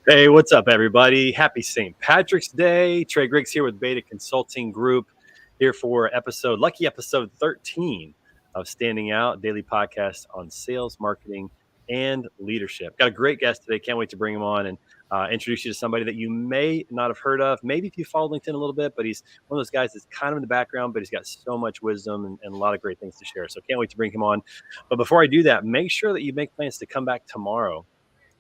Hey, what's up, everybody? Happy St. Patrick's Day. Trey Griggs here with Beta Consulting Group, here for lucky episode 13 of Standing Out, daily podcast on sales, marketing, and leadership. Got a great guest today. Can't wait to bring him on and introduce you to somebody that you may not have heard of. Maybe if you follow LinkedIn a little bit, but he's one of those guys that's kind of in the background, but he's got so much wisdom and a lot of great things to share. So can't wait to bring him on. But before I do that, make sure that you make plans to come back tomorrow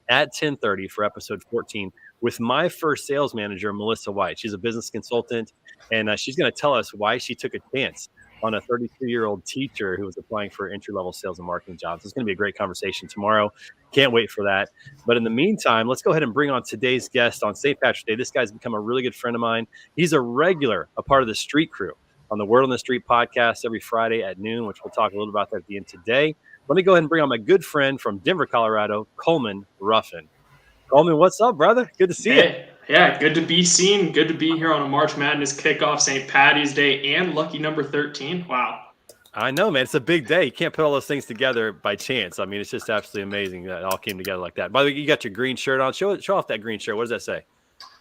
at 10:30 for episode 14 with my first sales manager, Melissa White. She's a business consultant, and she's going to tell us why she took a chance on a 32-year-old teacher who was applying for entry-level sales and marketing jobs. It's going to be a great conversation tomorrow. Can't wait for that. But in the meantime, let's go ahead and bring on today's guest on St. Patrick's Day. This guy's become a really good friend of mine. He's a part of the Street Crew on the Word on the Street podcast every Friday at noon, which we'll talk a little about that at the end today. Let me go ahead and bring on my good friend from Denver, Colorado, Coleman Ruffin. Coleman, what's up, brother? Good to see you. Yeah, good to be seen. Good to be here on a March Madness kickoff, St. Patty's Day, and lucky number 13. Wow. I know, man. It's a big day. You can't put all those things together by chance. I mean, it's just absolutely amazing that it all came together like that. By the way, you got your green shirt on. Show off that green shirt. What does that say?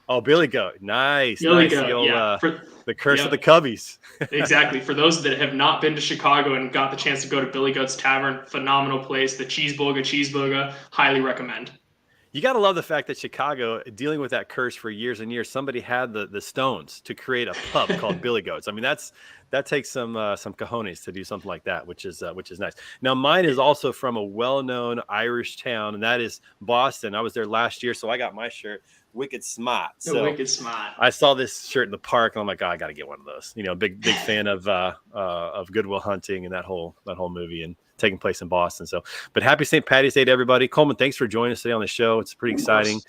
Oh, Billy Goat. Nice. Billy nice. Goat, The old, yeah. The curse of the Cubbies. Exactly. For those that have not been to Chicago and got the chance to go to Billy Goat's Tavern, phenomenal place. The cheeseburger, highly recommend. You got to love the fact that Chicago, dealing with that curse for years and years, somebody had the stones to create a pub called Billy Goats. I mean, that takes some cojones to do something like that, which is nice. Now, mine is also from a well-known Irish town, and that is Boston. I was there last year, so I got my shirt. Wicked smart. So Wicked smart. I saw this shirt in the park, and I'm like, oh, I got to get one of those. You know, big fan of Good Will Hunting and that whole movie and taking place in Boston. So, but happy St. Patty's Day to everybody. Coleman, thanks for joining us today on the show. It's pretty exciting.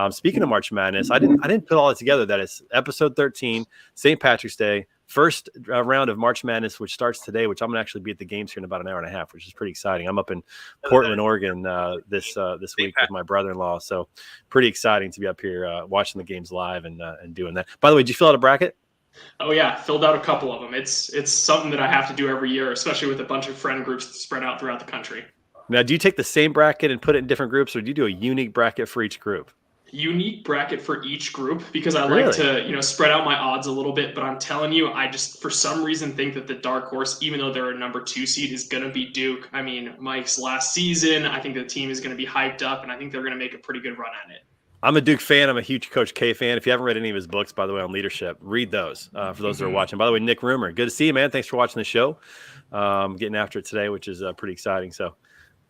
Speaking of March Madness, I didn't put all that together. That is episode 13, St. Patrick's Day. First round of March Madness, which starts today, which I'm going to actually be at the games here in about an hour and a half, which is pretty exciting. I'm up in Portland, Oregon this week with my brother-in-law. So pretty exciting to be up here watching the games live and doing that. By the way, did you fill out a bracket? Oh, yeah. Filled out a couple of them. It's something that I have to do every year, especially with a bunch of friend groups spread out throughout the country. Now, do you take the same bracket and put it in different groups, or do you do a unique bracket for each group? Unique bracket for each group because I like to, spread out my odds a little bit. But I'm telling you, I just for some reason think that the dark horse, even though they're a number 2 seed, is going to be Duke. I mean, Mike's last season, I think the team is going to be hyped up, and I think they're going to make a pretty good run at it. I'm a Duke fan. I'm a huge Coach K fan. If you haven't read any of his books, by the way, on leadership, read those for those that are watching. By the way, Nick Rumor, good to see you, man. Thanks for watching the show. Getting after it today, which is pretty exciting. So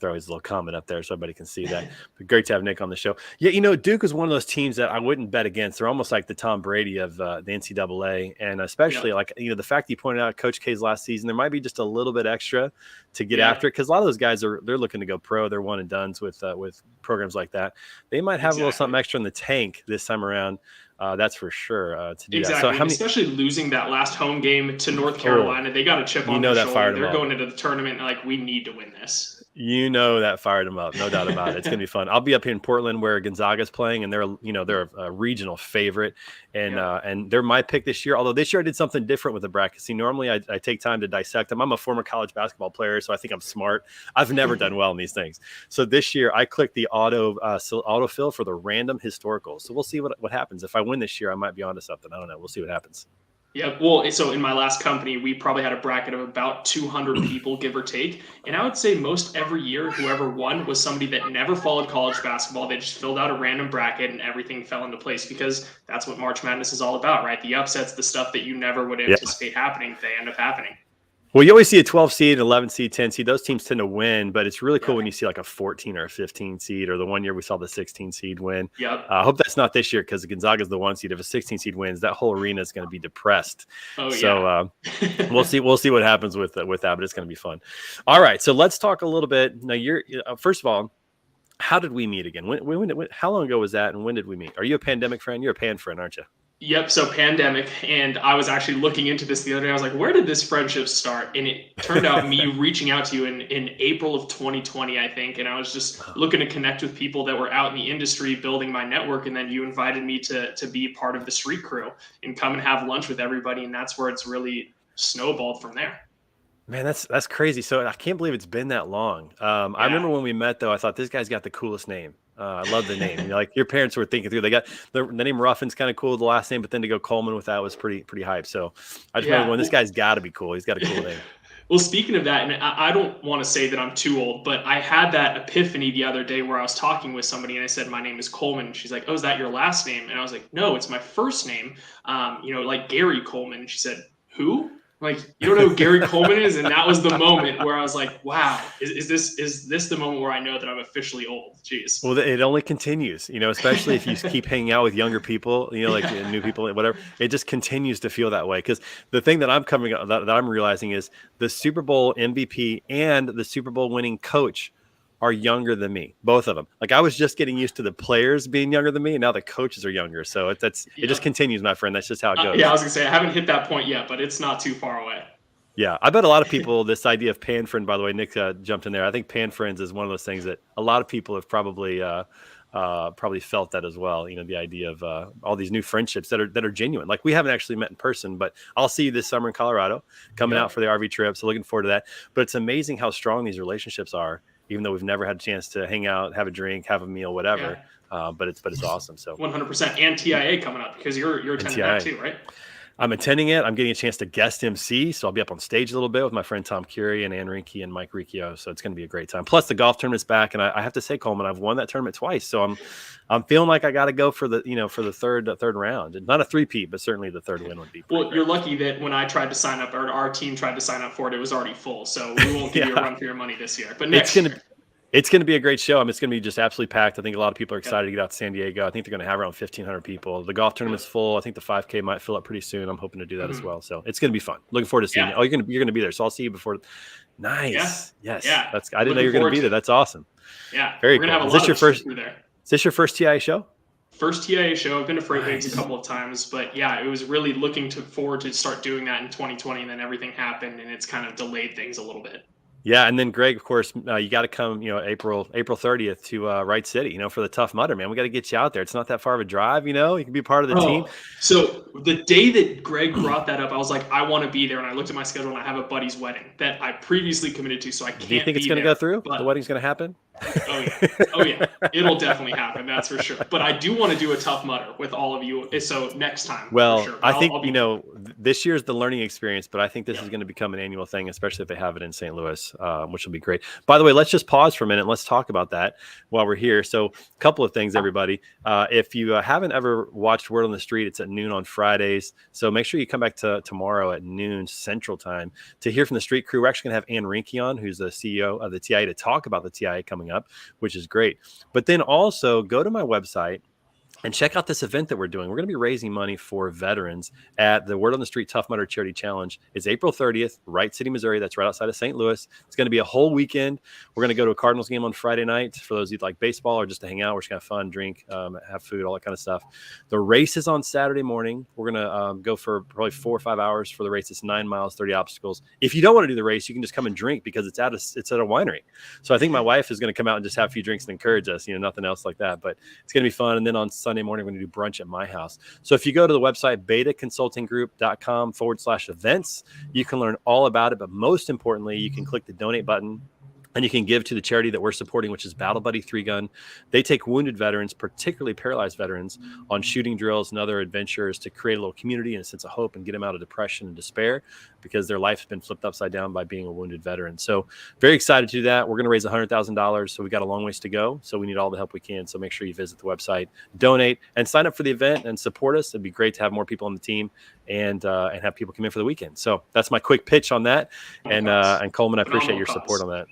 throw his little comment up there so everybody can see that. But great to have Nick on the show. Yeah, Duke is one of those teams that I wouldn't bet against. They're almost like the Tom Brady of the NCAA, and especially the fact that you pointed out Coach K's last season, there might be just a little bit extra to get after it because a lot of those guys they're looking to go pro. They're one and dones with programs like that. They might have a little something extra in the tank this time around. That's for sure to do that. So especially losing that last home game to North Carolina, they got a chip on their shoulder. They're going into the tournament like we need to win this. That fired them up, no doubt about it. It's gonna be fun. I'll be up here in Portland where Gonzaga's playing, and they're a regional favorite, and they're my pick this year. Although this year I did something different with the bracket. See, normally I take time to dissect them. I'm a former college basketball player, so I think I'm smart. I've never done well in these things. So this year I clicked the autofill for the random historical. So we'll see what happens. If I win this year, I might be onto something. I don't know. We'll see what happens. Yeah, well, so in my last company, we probably had a bracket of about 200 people, give or take. And I would say most every year, whoever won was somebody that never followed college basketball. They just filled out a random bracket and everything fell into place because that's what March Madness is all about, right? The upsets, the stuff that you never would anticipate happening, they end up happening. Well, you always see a 12 seed, 11 seed, 10 seed. Those teams tend to win, but it's really cool when you see like a 14 or a 15 seed, or the one year we saw the 16 seed win. Yep. I hope that's not this year because Gonzaga is the 1 seed. If a 16 seed wins, that whole arena is going to be depressed. So we'll see what happens with that, but it's going to be fun. All right, so let's talk a little bit. Now, first of all, how did we meet again? How long ago was that, and when did we meet? Are you a pandemic friend? You're a pan friend, aren't you? Yep. So pandemic. And I was actually looking into this the other day. I was like, where did this friendship start? And it turned out me reaching out to you in April of 2020, I think. And I was just looking to connect with people that were out in the industry building my network. And then you invited me to be part of the Street Crew and come and have lunch with everybody. And that's where it's really snowballed from there. Man, that's crazy. So I can't believe it's been that long. I remember when we met, though, I thought this guy's got the coolest name. I love the name. Like your parents were thinking through. They got the name Ruffin's kind of cool, the last name, but then to go Coleman with that was pretty hype. So I just remember Yeah. going, this guy's got to be cool. He's got a cool name. Well, speaking of that, and I don't want to say that I'm too old, but I had that epiphany the other day where I was talking with somebody and I said, my name is Coleman. And she's like, oh, is that your last name? And I was like, no, it's my first name. Like Gary Coleman. And she said, who? I'm like, you don't know who Gary Coleman is? And that was the moment where I was like, wow, is this the moment where I know that I'm officially old? Jeez. Well, it only continues, especially if you keep hanging out with younger people, like new people, whatever. It just continues to feel that way. Because the thing that I'm realizing is the Super Bowl MVP and the Super Bowl winning coach are younger than me, both of them. Like I was just getting used to the players being younger than me, and now the coaches are younger. So it just continues, my friend. That's just how it goes. Yeah, I was gonna say I haven't hit that point yet, but it's not too far away. Yeah, I bet a lot of people, this idea of pan-friend, by the way, Nick jumped in there. I think pan-friends is one of those things that a lot of people have probably felt that as well. The idea of all these new friendships that are genuine. Like we haven't actually met in person, but I'll see you this summer in Colorado, coming out for the RV trip. So looking forward to that. But it's amazing how strong these relationships are, even though we've never had a chance to hang out, have a drink, have a meal, whatever. Yeah. But it's awesome. So 100%. And TIA coming up because you're attending that too, right? I'm attending it. I'm getting a chance to guest MC, so I'll be up on stage a little bit with my friend Tom Curie and Ann Rinke and Mike Riccio. So it's going to be a great time. Plus the golf tournament's back, and I have to say, Coleman, I've won that tournament twice, so I'm feeling like I got to go for the third round. Not a three-peat, but certainly the third win would be. Well, you're lucky that when I tried to sign up, or our team tried to sign up for it, it was already full. So we won't give you a run for your money this year. But next year. It's going to be a great show. It's going to be just absolutely packed. I think a lot of people are excited to get out to San Diego. I think they're going to have around 1,500 people. The golf tournament's full. I think the 5K might fill up pretty soon. I'm hoping to do that as well. So it's going to be fun. Looking forward to seeing you. Oh, you're going to be there. So I'll see you before. Nice. Yeah. Yes. Yeah. I didn't know you were going to be there. That's awesome. Yeah. Very cool. Is this your first TIA show? First TIA show. I've been to Freight Waves a couple of times, but yeah, it was really looking forward to start doing that in 2020, and then everything happened, and it's kind of delayed things a little bit. Yeah, and then Greg, of course, you got to come, April 30th to Wright City, for the Tough Mudder, man. We got to get you out there. It's not that far of a drive, you can be part of the team. So the day that Greg brought that up, I was like, I want to be there. And I looked at my schedule and I have a buddy's wedding that I previously committed to, so I can't. Do you think it's going to go through? The wedding's going to happen? Oh yeah, it'll definitely happen. That's for sure. But I do want to do a Tough Mudder with all of you. So next time. Well, for sure. I think this year's the learning experience, but I think this is going to become an annual thing, especially if they have it in St. Louis, which will be great. By the way, let's just pause for a minute. Let's talk about that while we're here. So, a couple of things, everybody. If you haven't ever watched Word on the Street, it's at noon on Fridays. So make sure you come back to tomorrow at noon Central Time to hear from the street crew. We're actually going to have Ann Rinke on, who's the CEO of the TIA, to talk about the TIA coming up, which is great. But then also go to my website and check out this event that we're doing. We're going to be raising money for veterans at the Word on the Street Tough Mudder Charity Challenge. It's April 30th, Wright City, Missouri. That's right outside of St. Louis. It's going to be a whole weekend. We're going to go to a Cardinals game on Friday night for those who like baseball or just to hang out. We're just going to have fun, drink, have food, all that kind of stuff. The race is on Saturday morning. We're going to go for probably 4 or 5 hours for the race. It's 9 miles, 30 obstacles. If you don't want to do the race, you can just come and drink because it's at a winery. So I think my wife is going to come out and just have a few drinks and encourage us, nothing else like that. But it's going to be fun. And then on Sunday morning, we're going to do brunch at my house. So if you go to the website betaconsultinggroup.com/events, you can learn all about it. But most importantly, you can click the donate button and you can give to the charity that we're supporting, which is Battle Buddy 3-Gun. They take wounded veterans, particularly paralyzed veterans, on shooting drills and other adventures to create a little community and a sense of hope and get them out of depression and despair because their life has been flipped upside down by being a wounded veteran. So very excited to do that. We're going to raise $100,000. So we got a long ways to go. So we need all the help we can. So make sure you visit the website, donate, and sign up for the event and support us. It'd be great to have more people on the team and have people come in for the weekend. So that's my quick pitch on that. And Coleman, I appreciate your support on that.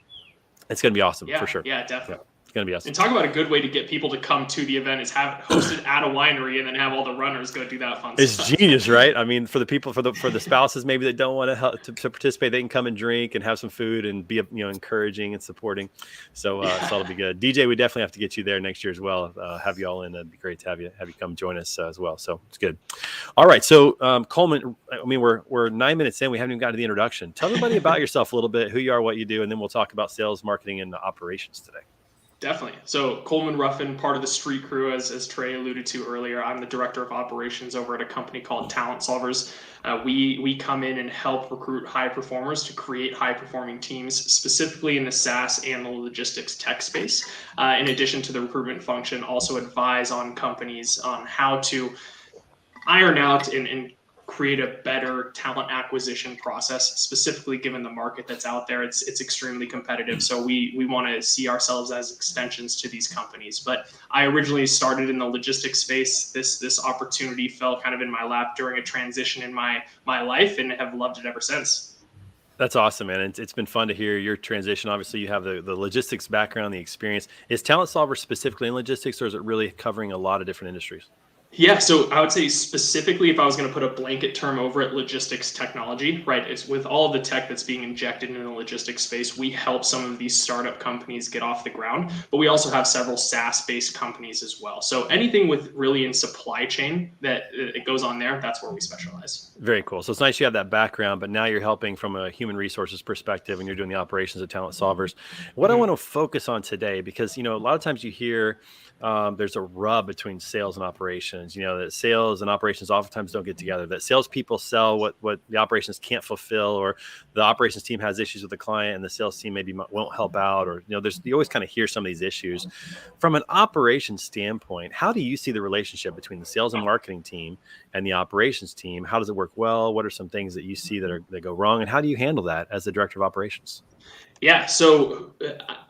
It's going to be awesome for sure. Yeah, definitely. Yeah, it's going to be awesome. And talk about a good way to get people to come to the event is have it hosted at a winery and then have all the runners go do that fun stuff. It's genius, right? I mean, for the people, for the spouses maybe that don't want to participate, they can come and drink and have some food and be encouraging and supporting. So it'll be good. DJ, we definitely have to get you there next year as well. Have you all in? It'd be great to have you come join us as well. So it's good. All right. So Coleman, I mean, we're 9 minutes in. We haven't even gotten to the introduction. Tell everybody about yourself a little bit, who you are, what you do, and then we'll talk about sales, marketing, and operations today. Definitely. So Coleman Ruffin, part of the street crew, as Trey alluded to earlier. I'm the director of operations over at a company called Talent Solvers. We come in and help recruit high performers to create high performing teams, specifically in the SaaS and the logistics tech space. In addition to the recruitment function, also advise on companies on how to iron out and create a better talent acquisition process, specifically given the market that's out there. It's extremely competitive. So we want to see ourselves as extensions to these companies. But I originally started in the logistics space. This opportunity fell kind of in my lap during a transition in my life, and have loved it ever since. That's awesome, man. It's been fun to hear your transition. Obviously, you have the logistics background, the experience. Is Talent Solver specifically in logistics, or is it really covering a lot of different industries? Yeah, so I would say specifically, if I was going to put a blanket term over it, logistics technology, right? It's with all of the tech that's being injected into the logistics space, we help some of these startup companies get off the ground, but we also have several SaaS-based companies as well. So anything with really in supply chain that it goes on there, that's where we specialize. Very cool. So it's nice you have that background, but now you're helping from a human resources perspective and you're doing the operations of Talent Solvers. What I Mhm. want to focus on today, because, a lot of times you hear there's a rub between sales and operations, that sales and operations oftentimes don't get together, that salespeople sell what the operations can't fulfill, or the operations team has issues with the client and the sales team maybe won't help out, or, you always kind of hear some of these issues. From an operations standpoint, how do you see the relationship between the sales and marketing team and the operations team? How does it work well? What are some things that you see that go wrong, and how do you handle that as the director of operations? Yeah, so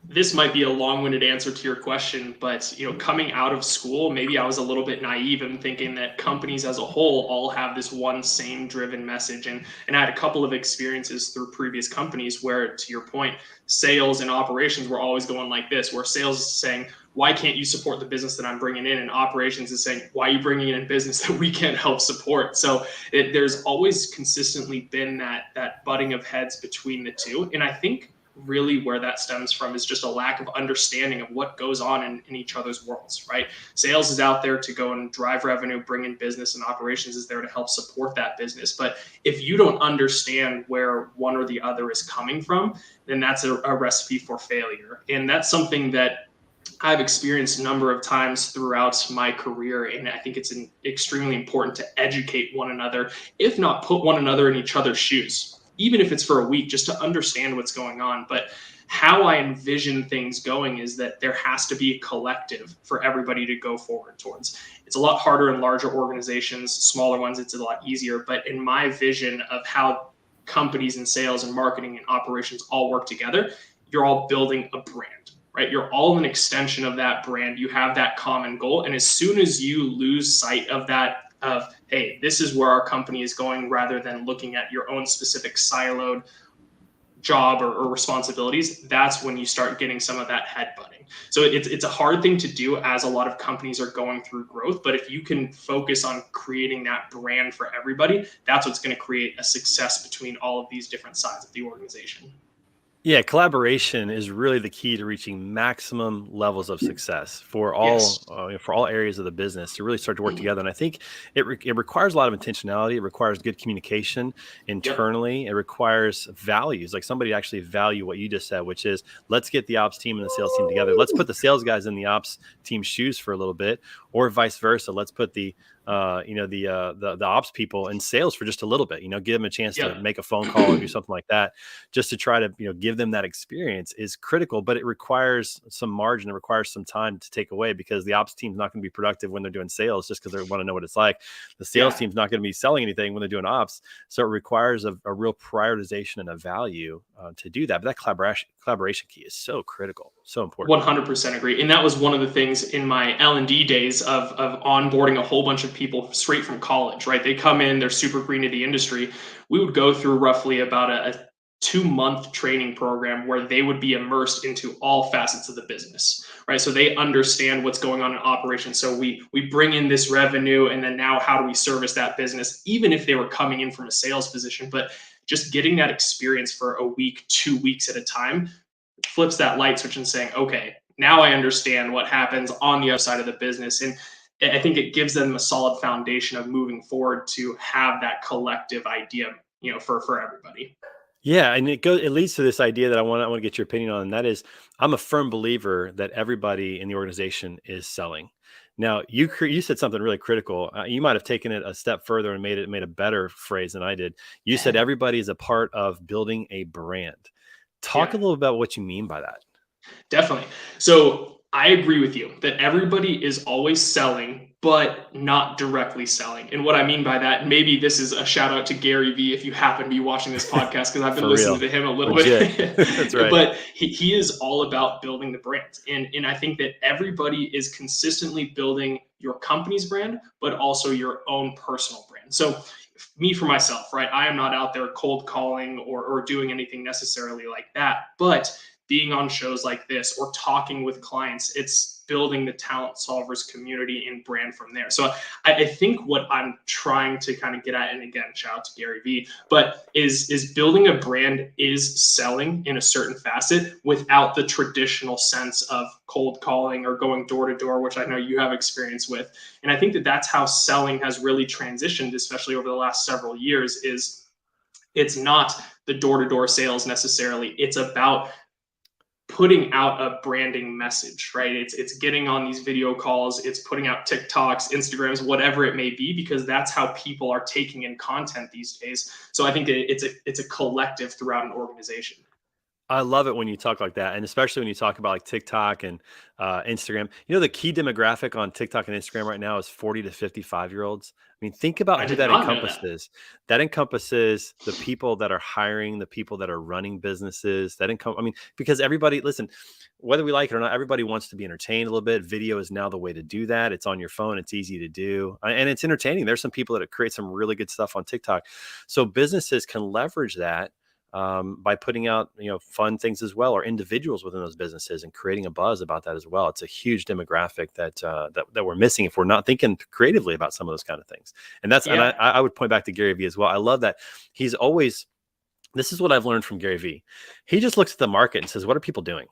this might be a long-winded answer to your question, but coming out of school, maybe I was a little bit naive in thinking that companies as a whole all have this one same driven message, and I had a couple of experiences through previous companies where, to your point, sales and operations were always going like this, where sales is saying, "Why can't you support the business that I'm bringing in?" and operations is saying, "Why are you bringing in business that we can't help support?" So there's always consistently been that butting of heads between the two, and I think really where that stems from is just a lack of understanding of what goes on in each other's worlds, right? Sales is out there to go and drive revenue, bring in business, and operations is there to help support that business. But if you don't understand where one or the other is coming from, then that's a recipe for failure. And that's something that I've experienced a number of times throughout my career, and I think it's extremely important to educate one another, if not put one another in each other's shoes, even if it's for a week, just to understand what's going on. But how I envision things going is that there has to be a collective for everybody to go forward towards. It's a lot harder in larger organizations, smaller ones, it's a lot easier. But in my vision of how companies and sales and marketing and operations all work together, you're all building a brand, right? You're all an extension of that brand. You have that common goal. And as soon as you lose sight of that, of, hey, this is where our company is going, rather than looking at your own specific siloed job or responsibilities, that's when you start getting some of that headbutting. So it's a hard thing to do as a lot of companies are going through growth. But if you can focus on creating that brand for everybody, that's what's going to create a success between all of these different sides of the organization. Yeah, collaboration is really the key to reaching maximum levels of success Yes. for all areas of the business to really start to work together. And I think it requires a lot of intentionality. It requires good communication Yep. internally. It requires values, like somebody actually value what you just said, which is let's get the ops team and the sales team together. Let's put the sales guys in the ops team shoes for a little bit, or vice versa. Let's put the ops people in sales for just a little bit. Give them a chance to Yep. make a phone call or do something like that, just to try to give them that experience is critical. But it requires some margin. It requires some time to take away, because the ops team's not going to be productive when they're doing sales just because they want to know what it's like. The sales Yeah. team's not going to be selling anything when they're doing ops. So it requires a real prioritization and a value to do that. But that collaboration key is so critical, so important. 100% agree. And that was one of the things in my L&D days of onboarding a whole bunch of people straight from college, right? They come in, they're super green to the industry. We would go through roughly about a 2-month training program where they would be immersed into all facets of the business, right? So they understand what's going on in operations. So we bring in this revenue, and then now how do we service that business, even if they were coming in from a sales position. But just getting that experience for a week, 2 weeks at a time, flips that light switch and saying, okay, now I understand what happens on the other side of the business. And I think it gives them a solid foundation of moving forward to have that collective idea, for everybody. Yeah, and it leads to this idea that I want to get your opinion on, and that is, I'm a firm believer that everybody in the organization is selling. Now, you said something really critical. You might have taken it a step further and made a better phrase than I did. You said everybody is a part of building a brand. Talk a Yeah. little about what you mean by that. Definitely. So I agree with you that everybody is always selling, but not directly selling. And what I mean by that, maybe this is a shout out to Gary Vee if you happen to be watching this podcast, because I've been For listening real, to him a little legit. bit. That's right. But he is all about building the brand. And I think that everybody is consistently building your company's brand, but also your own personal brand. So me for myself, right? I am not out there cold calling or doing anything necessarily like that. But being on shows like this or talking with clients, it's building the talent solvers community and brand from there. So I think what I'm trying to kind of get at, and again, shout out to Gary Vee, but is building a brand is selling in a certain facet without the traditional sense of cold calling or going door to door, which I know you have experience with. And I think that that's how selling has really transitioned, especially over the last several years, is it's not the door to door sales necessarily. It's about putting out a branding message, right? It's getting on these video calls, it's putting out TikToks, Instagrams, whatever it may be, because that's how people are taking in content these days. So I think it's a collective throughout an organization. I love it when you talk like that, and especially when you talk about like TikTok and Instagram. You know, the key demographic on TikTok and Instagram right now is 40 to 55-year-olds. I mean, think about I who did that not know that. encompasses. That encompasses the people that are hiring, the people that are running businesses. I mean, because everybody, listen, whether we like it or not, everybody wants to be entertained a little bit. Video is now the way to do that. It's on your phone. It's easy to do, and it's entertaining. There's some people that create some really good stuff on TikTok, so businesses can leverage that by putting out fun things as well, or individuals within those businesses and creating a buzz about that as well. It's a huge demographic that we're missing if we're not thinking creatively about some of those kind of things. And Yeah. I would point back to Gary Vee as well. I love that he's always. This is what I've learned from Gary Vee. He just looks at the market and says, "What are people doing?"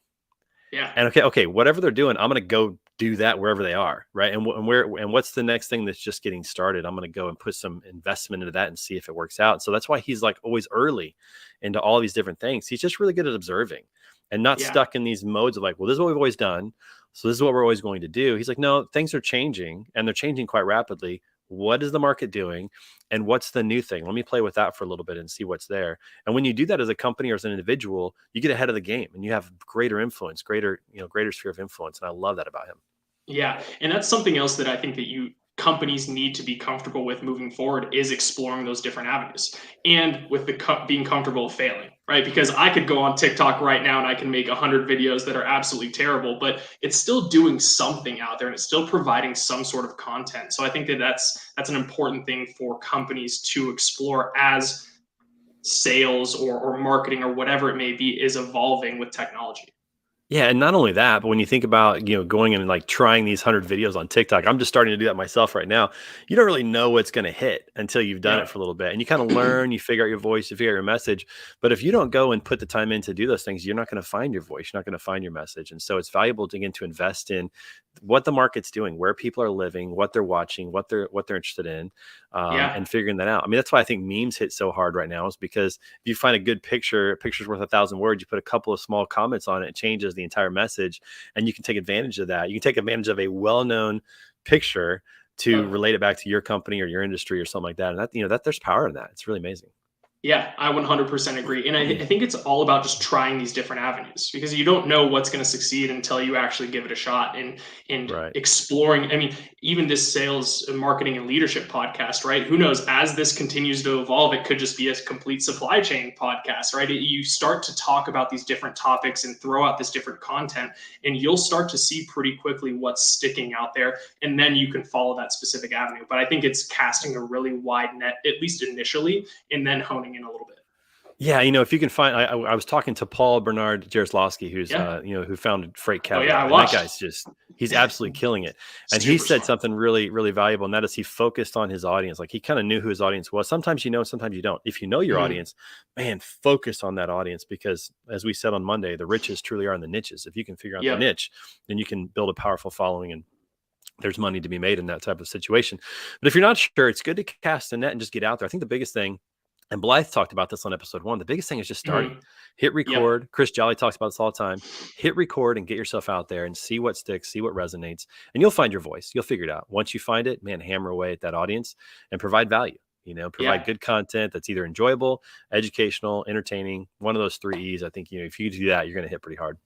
Yeah. And okay, whatever they're doing, I'm going to go do that wherever they are, right? And what's the next thing that's just getting started? I'm going to go and put some investment into that and see if it works out. So that's why he's like always early into all these different things. He's just really good at observing and not Yeah. stuck in these modes of like, well, this is what we've always done, so this is what we're always going to do. He's like, no, things are changing, and they're changing quite rapidly. What is the market doing, and what's the new thing? Let me play with that for a little bit and see what's there. And when you do that as a company or as an individual, you get ahead of the game and you have greater influence, greater sphere of influence. And I love that about him. Yeah, and that's something else that I think that you companies need to be comfortable with moving forward is exploring those different avenues, and with being comfortable failing, right? Because I could go on TikTok right now and I can make 100 videos that are absolutely terrible, but it's still doing something out there and it's still providing some sort of content. So I think that that's an important thing for companies to explore as sales or marketing or whatever it may be is evolving with technology. Yeah, and not only that, but when you think about, going and like trying these 100 videos on TikTok, I'm just starting to do that myself right now. You don't really know what's going to hit until you've done it Yeah. for a little bit, and you kind of learn, you figure out your voice, you figure out your message. But if you don't go and put the time in to do those things, you're not going to find your voice, you're not going to find your message. And so it's valuable to, again, to invest in what the market's doing, where people are living, what they're watching, what they're interested in, Yeah. and figuring that out. I mean, that's why I think memes hit so hard right now, is because if you find a good picture, a picture's worth 1,000 words, you put a couple of small comments on it, it changes the entire message, and you can take advantage of that. You can take advantage of a well-known picture to Yep. relate it back to your company or your industry or something like that. And that there's power in that. It's really amazing. Yeah, I 100% agree. And I think it's all about just trying these different avenues, because you don't know what's going to succeed until you actually give it a shot, and Right. exploring. I mean, even this sales and marketing and leadership podcast, right? Who knows, as this continues to evolve, it could just be a complete supply chain podcast, right? You start to talk about these different topics and throw out this different content, and you'll start to see pretty quickly what's sticking out there, and then you can follow that specific avenue. But I think it's casting a really wide net, at least initially, and then honing in a little bit. Yeah, if you can find, I was talking to Paul Bernard Jaroslawski, who's Yeah. who founded Freight Oh yeah, I Catalog, and that watched. guy's he's absolutely killing it. And he Super said smart. something really, really valuable, and that is he focused on his audience. Like, he kind of knew who his audience was. Sometimes you know, sometimes you don't. If you know your Mhm. audience, man, focus on that audience, because as we said on Monday, the riches truly are in the niches. If you can figure out the Yep. niche, then you can build a powerful following, and there's money to be made in that type of situation. But if you're not sure, it's good to cast a net and just get out there. I think the biggest thing And Blythe talked about this on episode 1. The biggest thing is just starting. Mhm. Hit Yep. record. Chris Jolly talks about this all the time. Hit record and get yourself out there and see what sticks, see what resonates, and you'll find your voice. You'll figure it out. Once you find it, man, hammer away at that audience and provide value. Provide Yeah. good content that's either enjoyable, educational, entertaining. One of those 3 E's. I think, if you do that, you're going to hit pretty hard.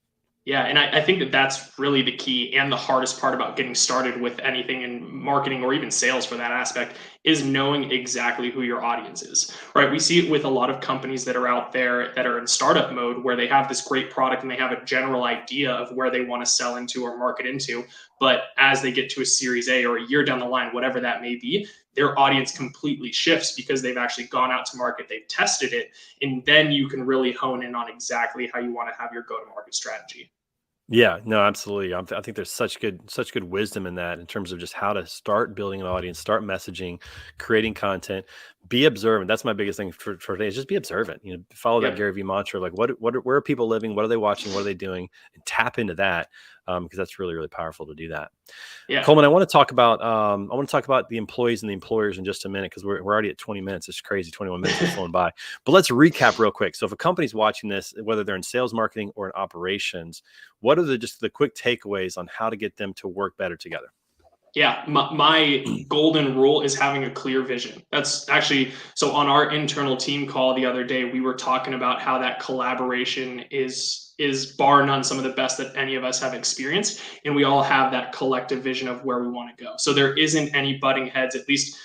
Yeah, and I think that that's really the key and the hardest part about getting started with anything in marketing or even sales for that aspect is knowing exactly who your audience is, right? We see it with a lot of companies that are out there that are in startup mode where they have this great product and they have a general idea of where they want to sell into or market into. But as they get to a Series A or a year down the line, whatever that may be, their audience completely shifts because they've actually gone out to market, they've tested it, and then you can really hone in on exactly how you want to have your go-to-market strategy. Yeah, no, absolutely. I think there's such good wisdom in that in terms of just how to start building an audience, start messaging, creating content, be observant. That's my biggest thing for today is just be observant. Follow that Yep. Gary Vee mantra. Like where are people living? What are they watching? What are they doing? And tap into that because that's really, really powerful to do that. Yeah. Coleman, I want to talk about the employees and the employers in just a minute because we're already at 20 minutes. It's crazy. 21 minutes has flown by. But let's recap real quick. So if a company's watching this, whether they're in sales, marketing, or in operations, what are the quick takeaways on how to get them to work better together? Yeah, my golden rule is having a clear vision. That's actually so on our internal team call the other day, we were talking about how that collaboration is bar none some of the best that any of us have experienced, and we all have that collective vision of where we want to go. So there isn't any butting heads, at least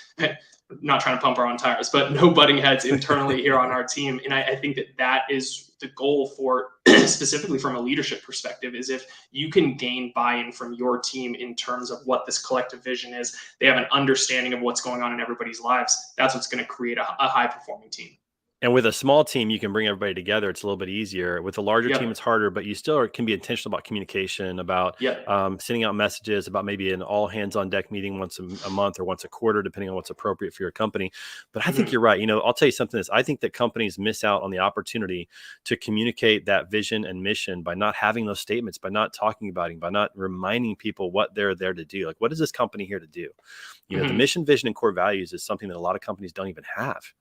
not trying to pump our own tires, but no butting heads internally here on our team. And I think that is the goal for specifically from a leadership perspective is if you can gain buy-in from your team in terms of what this collective vision is, they have an understanding of what's going on in everybody's lives. That's what's going to create a high performing team. And with a small team, you can bring everybody together. It's a little bit easier. With a larger team, Yep. it's harder, but you still can be intentional about communication, about Yep. sending out messages, about maybe an all hands on deck meeting once a month or once a quarter, depending on what's appropriate for your company. But I think Hmm. you're right. I'll tell you something I think that companies miss out on the opportunity to communicate that vision and mission by not having those statements, by not talking about it, by not reminding people what they're there to do. Like, what is this company here to do? The Hmm. mission, vision, and core values is something that a lot of companies don't even have.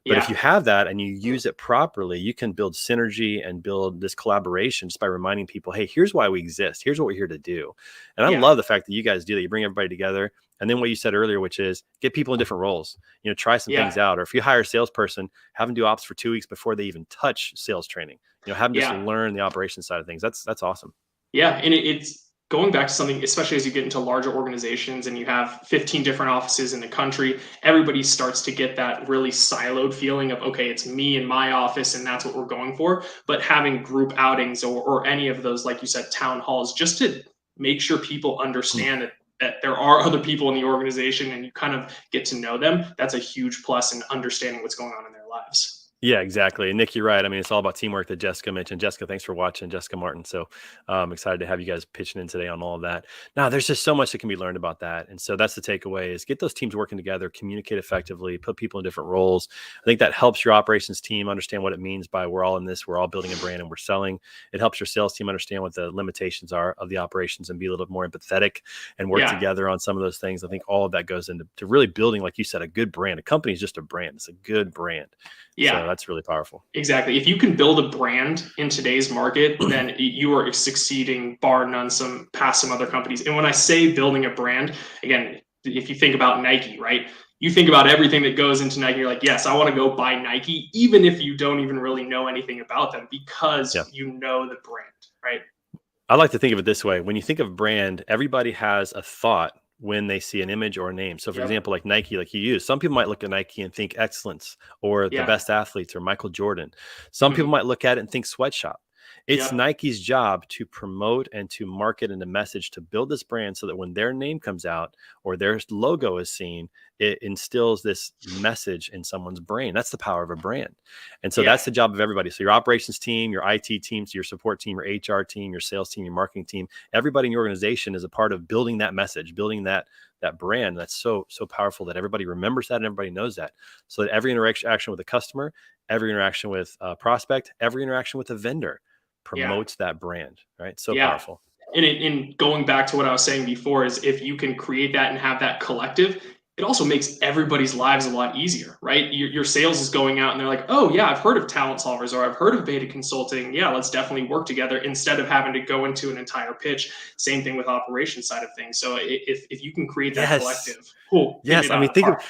But if Yeah. you have that and you use it properly, you can build synergy and build this collaboration just by reminding people, hey, here's why we exist. Here's what we're here to do. And I Yeah. love the fact that you guys do that. You bring everybody together. And then what you said earlier, which is get people in different roles, try some Yeah. things out. Or if you hire a salesperson, have them do ops for 2 weeks before they even touch sales training, have them just Yeah. learn the operations side of things. That's awesome. Yeah, and it's going back to something, especially as you get into larger organizations and you have 15 different offices in the country, everybody starts to get that really siloed feeling of, okay, it's me and my office, and that's what we're going for. But having group outings or any of those, like you said, town halls, just to make sure people understand that there are other people in the organization and you kind of get to know them, that's a huge plus in understanding what's going on in their lives. Yeah, exactly. And Nick, you're right. I mean, it's all about teamwork that Jessica mentioned. Jessica, thanks for watching, Jessica Martin. So excited to have you guys pitching in today on all of that. Now, there's just so much that can be learned about that. And so that's the takeaway is get those teams working together, communicate effectively, put people in different roles. I think that helps your operations team understand what it means by we're all in this, we're all building a brand and we're selling. It helps your sales team understand what the limitations are of the operations and be a little bit more empathetic and work Yeah. together on some of those things. I think all of that goes into really building, like you said, a good brand. A company is just a brand. It's a good brand. So Yeah. that's really powerful. Exactly. If you can build a brand in today's market, then you are succeeding bar none some past some other companies. And when I say building a brand, again, if you think about Nike, right? You think about everything that goes into Nike. You're like, yes, I want to go buy Nike, even if you don't even really know anything about them, Yeah. because you know the brand, right? I like to think of it this way. When you think of brand, everybody has a thought when they see an image or a name. So for Yep. example, like Nike, like you use, some people might look at Nike and think excellence or the Yeah. best athletes or Michael Jordan. Some people Hmm. might look at it and think sweatshop. It's Yep. Nike's job to promote and to market and to message to build this brand so that when their name comes out or their logo is seen, it instills this message in someone's brain. That's the power of a brand. And so Yeah. that's the job of everybody. So your operations team, your IT team, so your support team, your HR team, your sales team, your marketing team, everybody in your organization is a part of building that message, building that brand. That's so powerful that everybody remembers that and everybody knows that. So that every interaction with a customer, every interaction with a prospect, every interaction with a vendor Yeah. promotes that brand, right? So Yeah. powerful. And going back to what I was saying before is if you can create that and have that collective, it also makes everybody's lives a lot easier, right? Your sales is going out and they're like, oh yeah, I've heard of Talent Solvers or I've heard of Beta Consulting. Yeah, let's definitely work together instead of having to go into an entire pitch. Same thing with operations side of things. So if you can create that Yes. collective, cool, hitting Yes. it I out mean, of the park.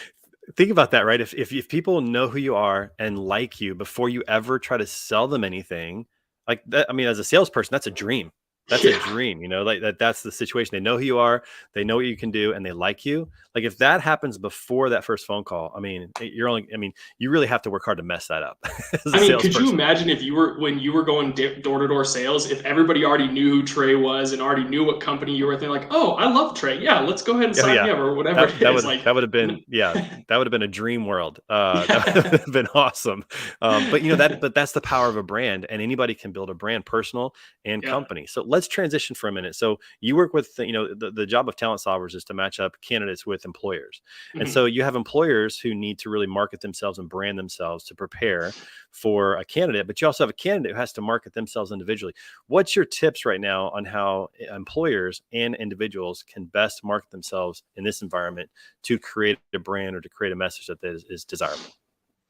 think about that, right? If people know who you are and like you before you ever try to sell them anything, like that, I mean, as a salesperson, that's a dream. That's a Yeah. dream, like that's the situation. They know who you are, they know what you can do, and they like you. Like if that happens before that first phone call, I mean, you really have to work hard to mess that up as a I mean, could you salesperson. imagine if you were when you were going door to door sales, if everybody already knew who Trey was and already knew what company you were, they're like, "Oh, I love Trey. Yeah, let's go ahead and Oh sign me yeah. up," or whatever That it that is. would Like, that would have been yeah, that would have been a dream world. That would have been awesome. But that's the power of a brand, and anybody can build a brand, personal and yeah, company. So let's transition for a minute. So you work with the job of talent solvers is to match up candidates with employers, and mhm. so you have employers who need to really market themselves and brand themselves to prepare for a candidate, but you also have a candidate who has to market themselves individually. What's your tips right now on how employers and individuals can best market themselves in this environment to create a brand or to create a message that is desirable?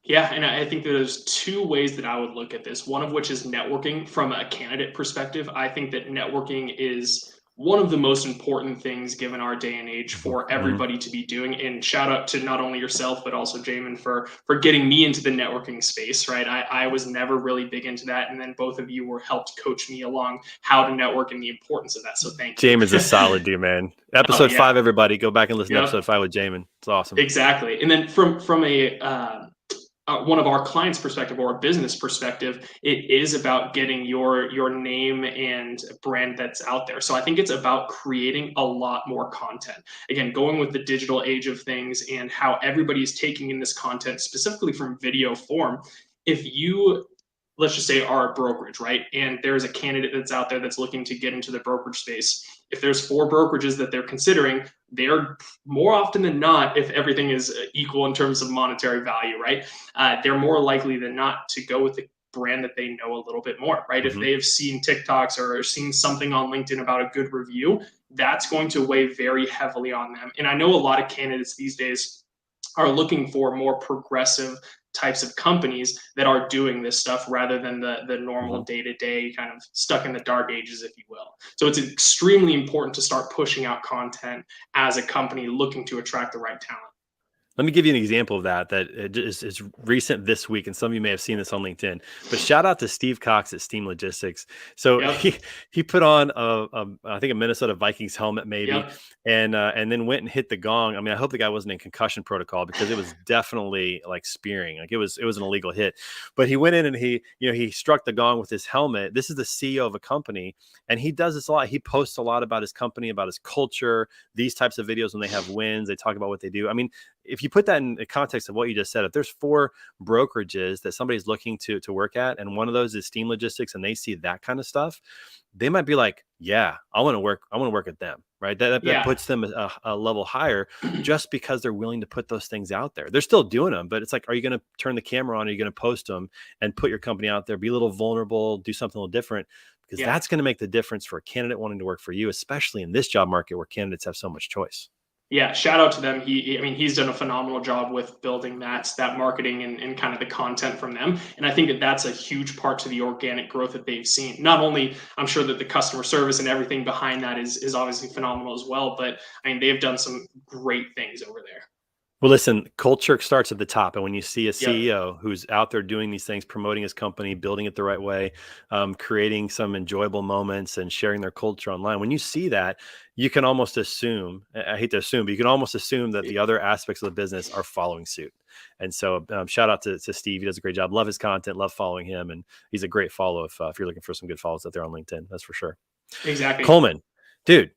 Yeah, and I think that there's two ways that I would look at this. One of which is networking from a candidate perspective. I think that networking is one of the most important things given our day and age for Hmm. everybody to be doing. And shout out to not only yourself but also Jamin for getting me into the networking space. Right, I was never really big into that, and then both of you were helped coach me along how to network and the importance of that. So thank you. Jamin's a solid dude, man. Oh Episode yeah, 5, everybody, go back and listen to episode yep, 5 with Jamin. It's awesome. exactly. And then from a one of our clients' perspective or a business perspective, it is about getting your name and brand that's out there. So I think it's about creating a lot more content. Again, going with the digital age of things and how everybody is taking in this content, specifically from video form. If you let's just say are a brokerage, right? And there's a candidate that's out there that's looking to get into the brokerage space. If there's 4 brokerages that they're considering, they're more often than not, if everything is equal in terms of monetary value, right? They're more likely than not to go with the brand that they know a little bit more, right? If Hmm. they have seen TikToks or seen something on LinkedIn about a good review, that's going to weigh very heavily on them. And I know a lot of candidates these days are looking for more progressive types of companies that are doing this stuff rather than the Hmm. normal day-to-day kind of stuck in the dark ages, if you will. So it's extremely important to start pushing out content as a company looking to attract the right talent. Let me give you an example of that is recent this week, and some of you may have seen this on LinkedIn. But shout out to Steve Cox at Steam Logistics. So Yep. he put on I think a Minnesota Vikings helmet maybe, Yep. and then went and hit the gong. I mean, I hope the guy wasn't in concussion protocol because it was definitely like spearing, like it was an illegal hit. But he went in and he struck the gong with his helmet. This is the CEO of a company, and he does this a lot. He posts a lot about his company, about his culture. These types of videos when they have wins, they talk about what they do. I mean, if you put that in the context of what you just said, if there's 4 brokerages that somebody's looking to work at, and one of those is Steam Logistics, and they see that kind of stuff, they might be like, "Yeah, I want to work. I want to work at them." Right? That Yeah. puts them a level higher, just because they're willing to put those things out there. They're still doing them, but it's like, are you going to turn the camera on? Are you going to post them and put your company out there? Be a little vulnerable, do something a little different, because Yeah. that's going to make the difference for a candidate wanting to work for you, especially in this job market where candidates have so much choice. Yeah, shout out to them. I mean, he's done a phenomenal job with building that marketing and kind of the content from them. And I think that that's a huge part to the organic growth that they've seen. Not only, I'm sure that the customer service and everything behind that is obviously phenomenal as well, but I mean, they've done some great things over there. Well, listen, culture starts at the top. And when you see a Yep. CEO who's out there doing these things, promoting his company, building it the right way, creating some enjoyable moments and sharing their culture online, when you see that, you can almost assume, I hate to assume, but you can almost assume that the other aspects of the business are following suit. And so shout out to Steve. He does a great job. Love his content, love following him. And he's a great follow if you're looking for some good follows out there on LinkedIn. That's for sure. Exactly. Coleman, dude,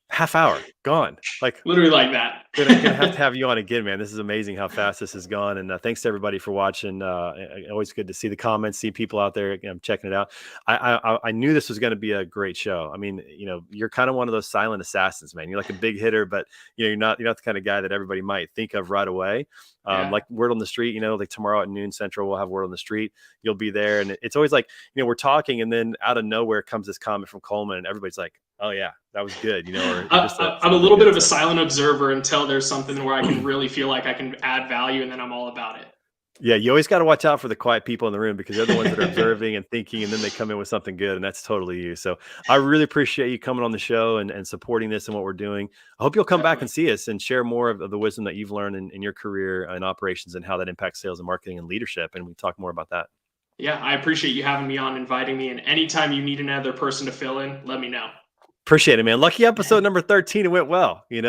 half hour gone. Like, Literally like that. gonna have to have you on again, man. This is amazing how fast this has gone, and thanks to everybody for watching. Always good to see the comments, see people out there checking it out. I knew this was going to be a great show. I mean, you're kind of one of those silent assassins, man. You're like a big hitter, but you're not the kind of guy that everybody might think of right away. Yeah. Like word on the street, like tomorrow at noon Central, we'll have word on the street. You'll be there, and it's always like we're talking, and then out of nowhere comes this comment from Coleman, and everybody's like, Oh yeah, that was good. Or just I'm a something little bit good. of a So silent observer until there's something where I can really feel like I can add value, and then I'm all about it. yeah, you always got to watch out for the quiet people in the room because they're the ones that are observing and thinking, and then they come in with something good, and that's totally you. So I really appreciate you coming on the show and supporting this and what we're doing. I hope you'll come back and Definitely. see us and share more of the wisdom that you've learned in your career and operations and how that impacts sales and marketing and leadership. And we talk more about that. Yeah, I appreciate you having me on, inviting me, and anytime you need another person to fill in, let me know. Appreciate it, man. Lucky episode number 13. It went well, Heck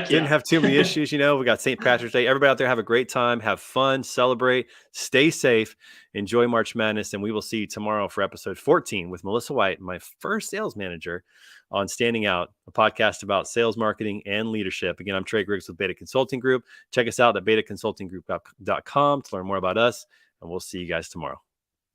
didn't yeah. have too many issues. We got St. Patrick's Day. Everybody out there have a great time, have fun, celebrate, stay safe, enjoy March Madness. And we will see you tomorrow for episode 14 with Melissa White, my first sales manager on Standing Out, a podcast about sales, marketing, and leadership. Again, I'm Trey Griggs with Beta Consulting Group. Check us out at betaconsultinggroup.com to learn more about us. And we'll see you guys tomorrow.